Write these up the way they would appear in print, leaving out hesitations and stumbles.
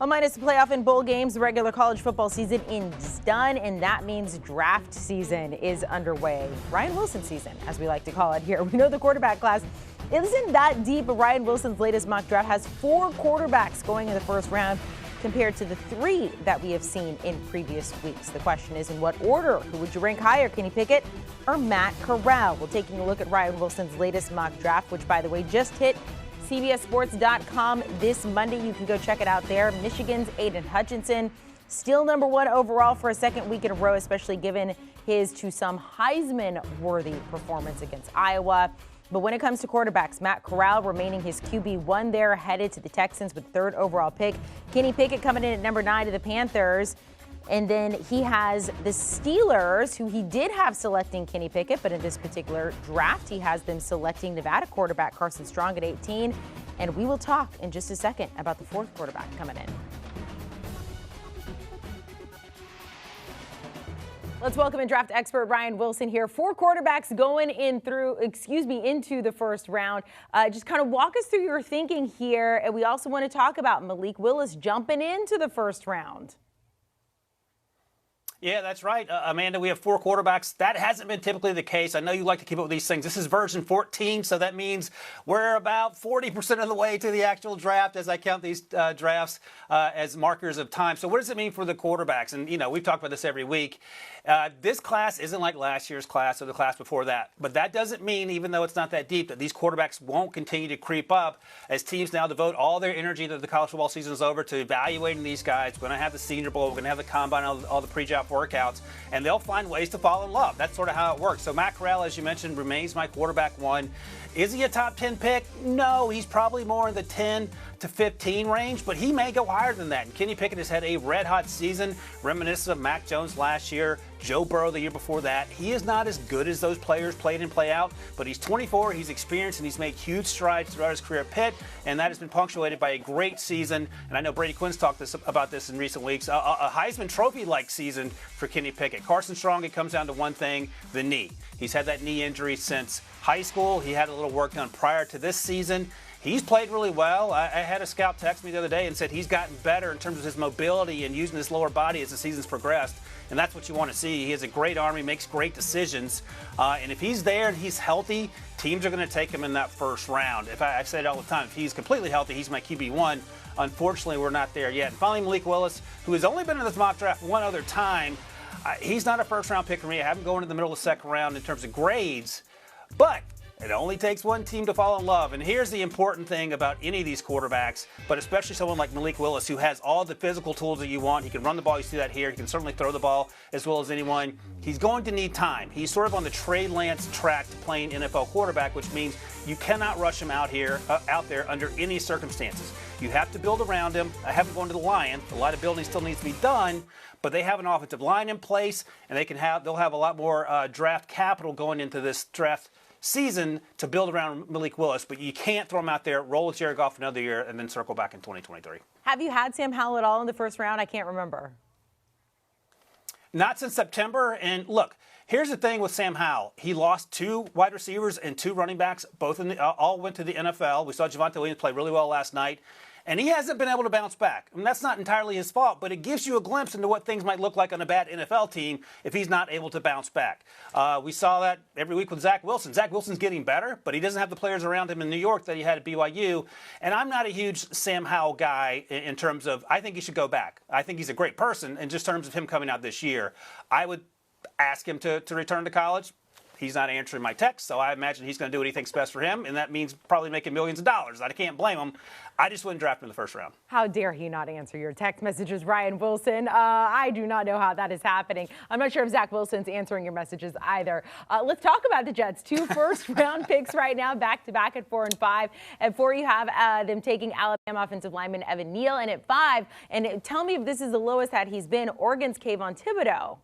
Well, minus the playoff and bowl games, the regular college football season is done, and that means draft season is underway. Ryan Wilson season, as we like to call it here. We know the quarterback class isn't that deep, but Ryan Wilson's latest mock draft has 4 quarterbacks going in the first round compared to the 3 that we have seen in previous weeks. The question is, in what order? Who would you rank higher, Kenny Pickett or Matt Corral? We're taking a look at Ryan Wilson's latest mock draft, which, by the way, just hit CBSSports.com this Monday. You can go check it out there. Michigan's Aiden Hutchinson, still number 1 overall for a second week in a row, especially given his, to some, Heisman-worthy performance against Iowa. But when it comes to quarterbacks, Matt Corral remaining his QB1 there, headed to the Texans with 3rd overall pick. Kenny Pickett coming in at number 9 to the Panthers. And then he has the Steelers, who he did have selecting Kenny Pickett, but in this particular draft, he has them selecting Nevada quarterback Carson Strong at 18. And we will talk in just a second about the 4th quarterback coming in. Let's welcome in draft expert Ryan Wilson here. 4 quarterbacks going into the first round. Just kind of walk us through your thinking here. And we also want to talk about Malik Willis jumping into the first round. Yeah, that's right, Amanda. We have 4 quarterbacks. That hasn't been typically the case. I know you like to keep up with these things. This is version 14, so that means we're about 40% of the way to the actual draft as I count these drafts as markers of time. So what does it mean for the quarterbacks? And, you know, we've talked about this every week. This class isn't like last year's class or the class before that. But that doesn't mean, even though it's not that deep, that these quarterbacks won't continue to creep up as teams now devote all their energy that the college football season is over to evaluating these guys. We're going to have the Senior Bowl. We're going to have the Combine, all the pre-draft workouts, and they'll find ways to fall in love. That's sort of how it works. So Matt Corral, as you mentioned, remains my quarterback 1. Is he a top 10 pick? No, he's probably more in the 10 to 15 range, but he may go higher than that. And Kenny Pickett has had a red-hot season, reminiscent of Mac Jones last year, Joe Burrow the year before that. He is not as good as those players played and play out, but he's 24, he's experienced, and he's made huge strides throughout his career at Pitt, and that has been punctuated by a great season. And I know Brady Quinn's talked about this in recent weeks, a Heisman Trophy-like season for Kenny Pickett. Carson Strong, it comes down to one thing, the knee. He's had that knee injury since high school. He had a little work done prior to this season. He's played really well. I had a scout text me the other day and said he's gotten better in terms of his mobility and using his lower body as the season's progressed. And that's what you want to see. He has a great arm. He makes great decisions. And if he's there and he's healthy, teams are going to take him in that first round. I say it all the time. If he's completely healthy, he's my QB1. Unfortunately, we're not there yet. And finally, Malik Willis, who has only been in this mock draft one other time. He's not a first-round pick for me. I have him going in the middle of the second round in terms of grades. But it only takes one team to fall in love. And here's the important thing about any of these quarterbacks, but especially someone like Malik Willis, who has all the physical tools that you want. He can run the ball. You see that here. He can certainly throw the ball as well as anyone. He's going to need time. He's sort of on the Trey Lance track to playing NFL quarterback, which means you cannot rush him out there under any circumstances. You have to build around him. I haven't gone to the Lions. A lot of building still needs to be done, but they have an offensive line in place, and they'll have a lot more draft capital going into this draft season to build around Malik Willis, but you can't throw him out there, roll with Jared Goff another year, and then circle back in 2023. Have you had Sam Howell at all in the first round? I can't remember. Not since September. And look, here's the thing with Sam Howell. He lost 2 wide receivers and 2 running backs. Both all went to the NFL. We saw Javonte Williams play really well last night. And he hasn't been able to bounce back. I mean, that's not entirely his fault, but it gives you a glimpse into what things might look like on a bad NFL team if he's not able to bounce back. We saw that every week with Zach Wilson. Zach Wilson's getting better, but he doesn't have the players around him in New York that he had at BYU. And I'm not a huge Sam Howell guy in terms of, I think he should go back. I think he's a great person in just terms of him coming out this year. I would ask him to return to college. He's not answering my text, so I imagine he's going to do what he thinks best for him, and that means probably making millions of dollars. I can't blame him. I just wouldn't draft him in the first round. How dare he not answer your text messages, Ryan Wilson? I do not know how that is happening. I'm not sure if Zach Wilson's answering your messages either. Let's talk about the Jets. 2 first-round picks right now, back-to-back at 4 and 5. At 4, you have them taking Alabama offensive lineman Evan Neal, and at 5, and tell me if this is the lowest that he's been, Oregon's Kayvon Thibodeau.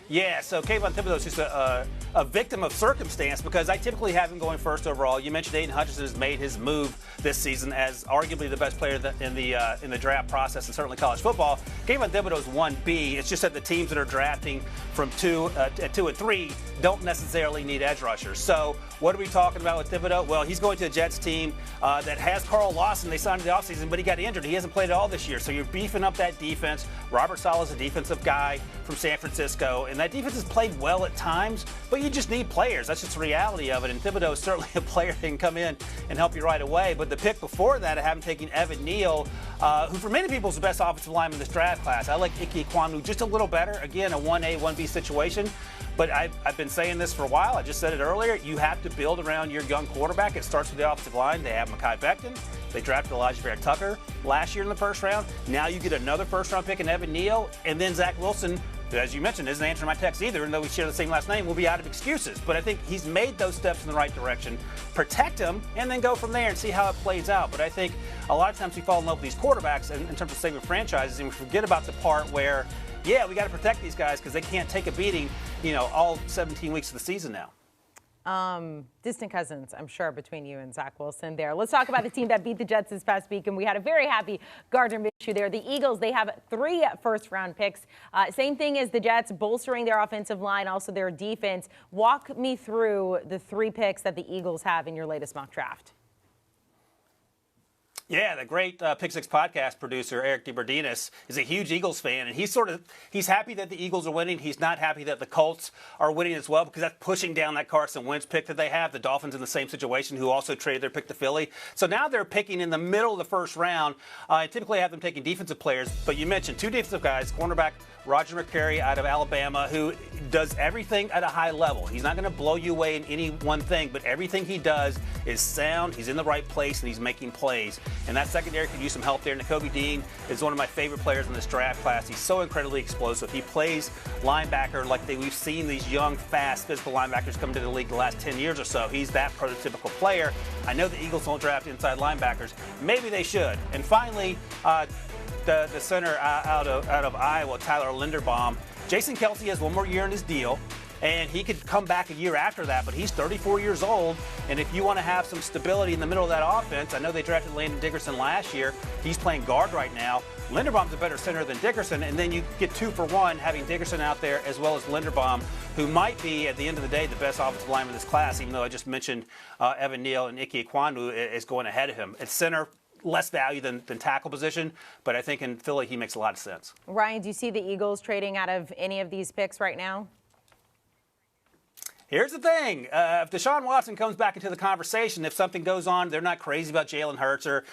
Yeah, so Kayvon Thibodeau is just a victim of circumstance because I typically have him going first overall. You mentioned Aiden Hutchinson has made his move this season as arguably the best player in the draft process and certainly college football. Kayvon Thibodeau is 1B. It's just that the teams that are drafting from 2 and 3 don't necessarily need edge rushers. So what are we talking about with Thibodeau? Well, he's going to a Jets team that has Carl Lawson. They signed in the offseason, but he got injured. He hasn't played at all this year. So you're beefing up that defense. Robert Saleh is a defensive guy from San Francisco, and that defense has played well at times, but you just need players. That's just the reality of it. And Thibodeau is certainly a player that can come in and help you right away. But the pick before that, I have him taking Evan Neal, who for many people is the best offensive lineman in this draft class. I like Ike Ekwonu just a little better. Again, a 1A, 1B situation. But I've been saying this for a while. I just said it earlier. You have to build around your young quarterback. It starts with the offensive line. They have Mekhi Becton. They drafted Elijah Vera Tucker last year in the first round. Now you get another first-round pick in Evan Neal, and then Zach Wilson, who, as you mentioned, isn't answering my text either, and though we share the same last name, will be out of excuses. But I think he's made those steps in the right direction. Protect him, and then go from there and see how it plays out. But I think a lot of times we fall in love with these quarterbacks in terms of saving franchises, and we forget about the part where, yeah, we got to protect these guys because they can't take a beating, all 17 weeks of the season now. Distant cousins, I'm sure, between you and Zach Wilson there. Let's talk about the team that beat the Jets this past week, and we had a very happy Gardner Minshew there. The Eagles, they have 3 first-round picks. Same thing as the Jets, bolstering their offensive line, also their defense. Walk me through the 3 picks that the Eagles have in your latest mock draft. Yeah, the great Pick Six podcast producer, Eric DeBardinis, is a huge Eagles fan, and he's happy that the Eagles are winning. He's not happy that the Colts are winning as well because that's pushing down that Carson Wentz pick that they have. The Dolphins in the same situation, who also traded their pick to Philly. So now they're picking in the middle of the first round. I typically have them taking defensive players, but you mentioned 2 defensive guys, cornerback Roger McCreary out of Alabama, who does everything at a high level. He's not going to blow you away in any one thing, but everything he does is sound. He's in the right place, and he's making plays. And that secondary could use some help there. Nakobe Dean is one of my favorite players in this draft class. He's so incredibly explosive. He plays linebacker like we've seen these young, fast, physical linebackers come to the league the last 10 years or so. He's that prototypical player. I know the Eagles don't draft inside linebackers. Maybe they should. And finally, the center out of Iowa, Tyler Linderbaum. Jason Kelce has 1 more year in his deal, and he could come back a year after that, but he's 34 years old, and if you want to have some stability in the middle of that offense, I know they drafted Landon Dickerson last year. He's playing guard right now. Linderbaum's a better center than Dickerson, and then you get 2 for 1 having Dickerson out there as well as Linderbaum, who might be, at the end of the day, the best offensive lineman in this class, even though I just mentioned Evan Neal and Ike Ekwonu is going ahead of him. At center, less value than tackle position, but I think in Philly he makes a lot of sense. Ryan, do you see the Eagles trading out of any of these picks right now? Here's the thing. If Deshaun Watson comes back into the conversation, if something goes on, they're not crazy about Jalen Hurts or,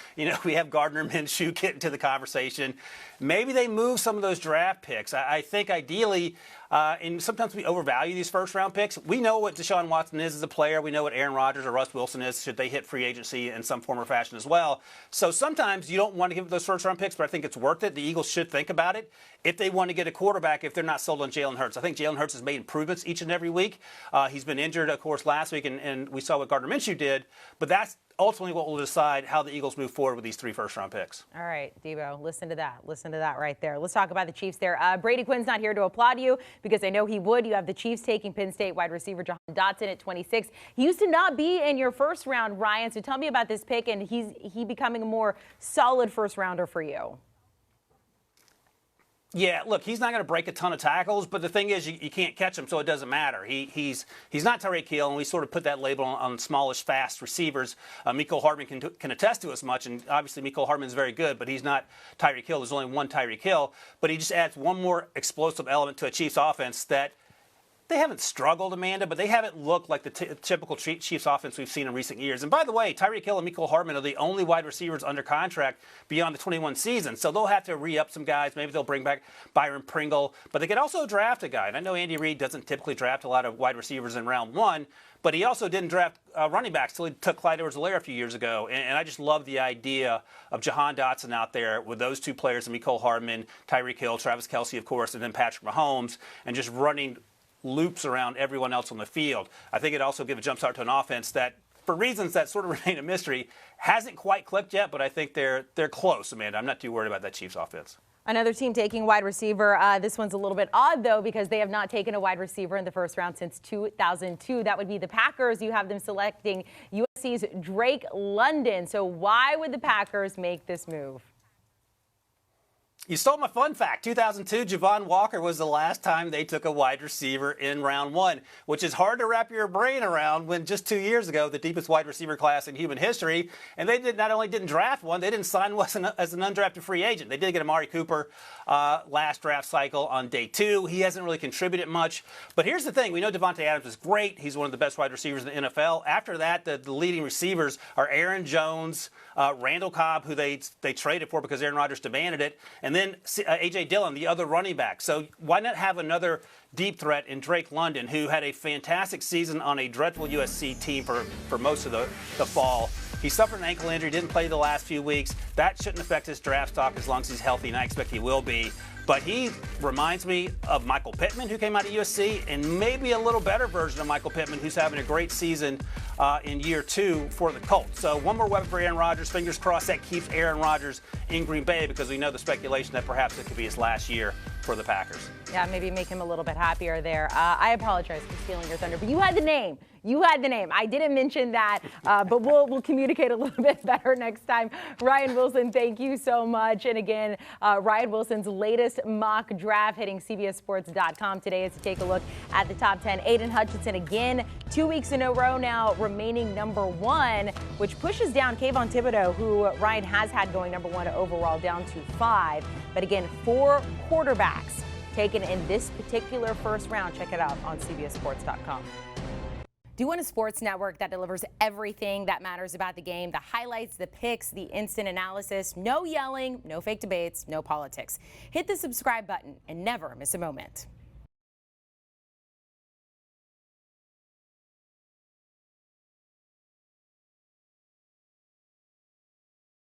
we have Gardner Minshew get into the conversation. Maybe they move some of those draft picks. I think ideally, and sometimes we overvalue these first-round picks. We know what Deshaun Watson is as a player. We know what Aaron Rodgers or Russ Wilson is should they hit free agency in some form or fashion as well. So sometimes you don't want to give those first-round picks, but I think it's worth it. The Eagles should think about it if they want to get a quarterback if they're not sold on Jalen Hurts. I think Jalen Hurts has made improvements each and every week. He's been injured, of course, last week, and we saw what Gardner Minshew did. But that's ultimately what will decide how the Eagles move forward with these 3 first-round picks. All right, Debo, listen to that. Listen to that right there. Let's talk about the Chiefs there. Brady Quinn's not here to applaud you because I know he would. You have the Chiefs taking Penn State wide receiver Jahan Dotson at 26. He used to not be in your first round, Ryan, so tell me about this pick and he becoming a more solid first-rounder for you. Yeah, look, he's not going to break a ton of tackles, but the thing is, you can't catch him, so it doesn't matter. He's not Tyreek Hill, and we sort of put that label on smallish, fast receivers. Mecole Hardman can attest to as much, and obviously Mecole Hardman is very good, but he's not Tyreek Hill. There's only one Tyreek Hill, but he just adds one more explosive element to a Chiefs offense that they haven't struggled, Amanda, but they haven't looked like the typical Chiefs offense we've seen in recent years. And by the way, Tyreek Hill and Mecole Hardman are the only wide receivers under contract beyond the 21 season. So they'll have to re-up some guys. Maybe they'll bring back Byron Pringle. But they could also draft a guy. And I know Andy Reid doesn't typically draft a lot of wide receivers in round 1, but he also didn't draft running backs till he took Clyde Edwards-Helaire a few years ago. And I just love the idea of Jahan Dotson out there with those 2 players, Mecole Hardman, Tyreek Hill, Travis Kelce, of course, and then Patrick Mahomes, and just running loops around everyone else on the field. I think it also gives a jump start to an offense that, for reasons that sort of remain a mystery, hasn't quite clicked yet, but I think they're close, Amanda. I'm not too worried about that Chiefs offense. Another team taking wide receiver. This one's a little bit odd, though, because they have not taken a wide receiver in the first round since 2002. That would be the Packers. You have them selecting USC's Drake London. So why would the Packers make this move? You stole my fun fact. 2002, Javon Walker was the last time they took a wide receiver in round 1, which is hard to wrap your brain around when just 2 years ago, the deepest wide receiver class in human history, and they not only didn't draft one, they didn't sign one as an undrafted free agent. They did get Amari Cooper last draft cycle on day 2. He hasn't really contributed much. But here's the thing. We know Devontae Adams is great. He's one of the best wide receivers in the NFL. After that, the leading receivers are Aaron Jones, Randall Cobb, who they traded for because Aaron Rodgers demanded it, and then A.J. Dillon, the other running back. So why not have another deep threat in Drake London, who had a fantastic season on a dreadful USC team for most of the fall. He suffered an ankle injury, didn't play the last few weeks. That shouldn't affect his draft stock as long as he's healthy, and I expect he will be. But he reminds me of Michael Pittman, who came out of USC, and maybe a little better version of Michael Pittman, who's having a great season in year 2 for the Colts. So one more weapon for Aaron Rodgers. Fingers crossed that keeps Aaron Rodgers in Green Bay, because we know the speculation that perhaps it could be his last year for the Packers. Yeah, maybe make him a little bit happier there. I apologize for stealing your thunder, but you had the name. You had the name. I didn't mention that, but we'll communicate a little bit better next time. Ryan Wilson, thank you so much. And again, Ryan Wilson's latest mock draft hitting CBSSports.com today is to take a look at the top 10. Aiden Hutchinson again, 2 weeks in a row now, remaining number 1, which pushes down Kayvon Thibodeau, who Ryan has had going number 1 overall, down to 5. But again, 4 quarterbacks taken in this particular first round. Check it out on CBSSports.com. Do you want a sports network that delivers everything that matters about the game? The highlights, the picks, the instant analysis, no yelling, no fake debates, no politics. Hit the subscribe button and never miss a moment.